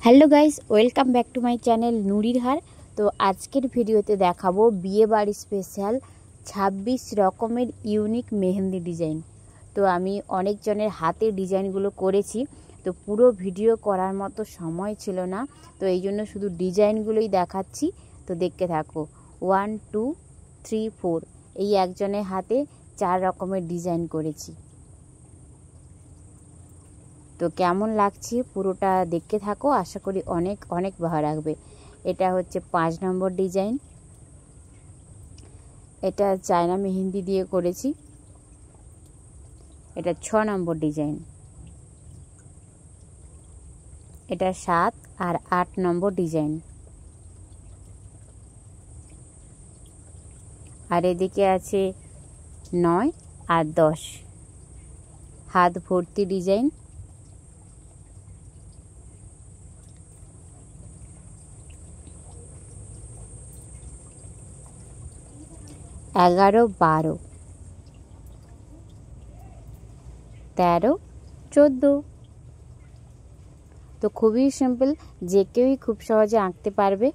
Hello guys, welcome back to my channel নুরির হার। তো আজকের ভিডিওতে দেখাবো বিয়ে বাড়ি স্পেশাল 26 রকমের ইউনিক মেহেন্দি ডিজাইন। তো আমি অনেকজনের হাতে ডিজাইনগুলো করেছি, তো পুরো ভিডিও করার মতো সময় ছিল না, তো এই জন্য শুধু ডিজাইনগুলোই দেখাচ্ছি। তো দেখতে থাকো। 1 2 3 4 এই একজনের হাতে 4 রকমের ডিজাইন করেছি। তো কেমন লাগছে পুরোটা দেখতে থাকো, আশা করি অনেক অনেক ভালো লাগবে। এটা হচ্ছে 5 নম্বর ডিজাইন, এটা চায়না মেহেন্দি দিয়ে করেছি। এটা 6 নম্বর ডিজাইন, এটা 7 আর 8 নম্বর ডিজাইন। আর এদিকে আছে 9 আর 10 হাত ভর্তি ডিজাইন। এগারো, 12, 13, 14। তো খুবই সিম্পল, যে কেউই খুব সহজে আঁকতে পারবে।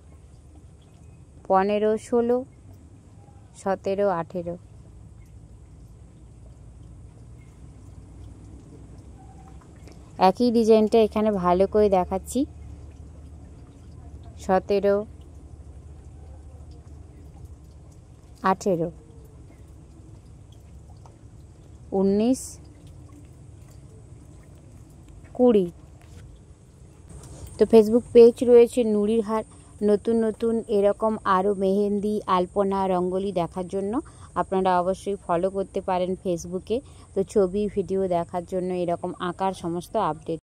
15, 16, 17, 18। একই ডিজাইনটা এখানে ভালো করে দেখাচ্ছি। 17, 18, 19, 20। তো ফেসবুক পেজ রয়েছে নুরির হার। নতুন নতুন এরকম আরও মেহেন্দি, আলপনা, রঙ্গোলি দেখার জন্য আপনারা অবশ্যই ফলো করতে পারেন ফেসবুকে। তো ছবি, ভিডিও দেখার জন্য এরকম আঁকার সমস্ত আপডেট।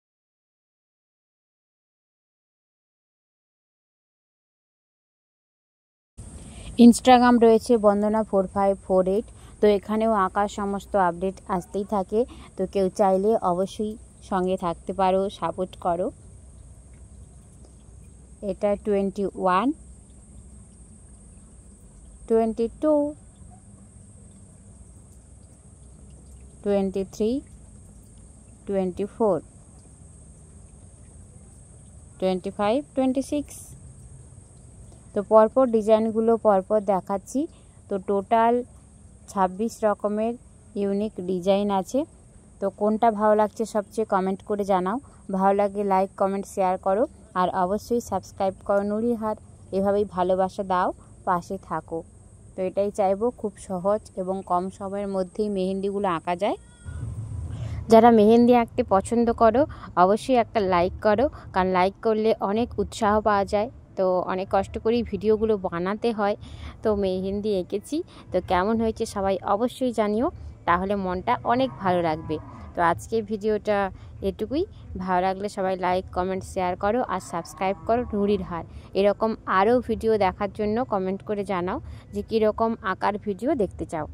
ইনস্টাগ্রাম রয়েছে বন্দনা 4548। তো এখানেও আঁকার সমস্ত আপডেট আসতেই থাকে। তো কেউ চাইলে অবশ্যই সঙ্গে থাকতে পারো, সাপোর্ট করো। এটা 21, 22, 23, 24, 25, 26। তো পরপর ডিজাইনগুলো পরপর দেখাচ্ছি। তো টোটাল 26 রকমের ইউনিক ডিজাইন আছে। তো কোনটা ভালো লাগছে সবচেয়ে কমেন্ট করে জানাও। ভালো লাগলে লাইক, কমেন্ট, শেয়ার করো। আর অবশ্যই সাবস্ক্রাইব করো নুরির হার। এভাবেই ভালোবাসা দাও, পাশে থাকো। তো এটাই চাইবো, খুব সহজ এবং কম সময়ের মধ্যেই মেহেন্দিগুলো আঁকা যায়। যারা মেহেন্দি আঁকতে পছন্দ করো অবশ্যই একটা লাইক করো, কারণ লাইক করলে অনেক উৎসাহ পাওয়া যায়। তো অনেক কষ্ট করেই ভিডিওগুলো বানাতে হয়। তো মেহেন্দি এঁকেছি, তো কেমন হয়েছে সবাই অবশ্যই জানিও, তাহলে মনটা অনেক ভালো লাগবে। তো আজকের ভিডিওটা এটুকুই। ভালো লাগলে সবাই লাইক, কমেন্ট, শেয়ার করো আর সাবস্ক্রাইব করো নুরির হার। এরকম আরও ভিডিও দেখার জন্য কমেন্ট করে জানাও যে কীরকম আঁকার ভিডিও দেখতে চাও।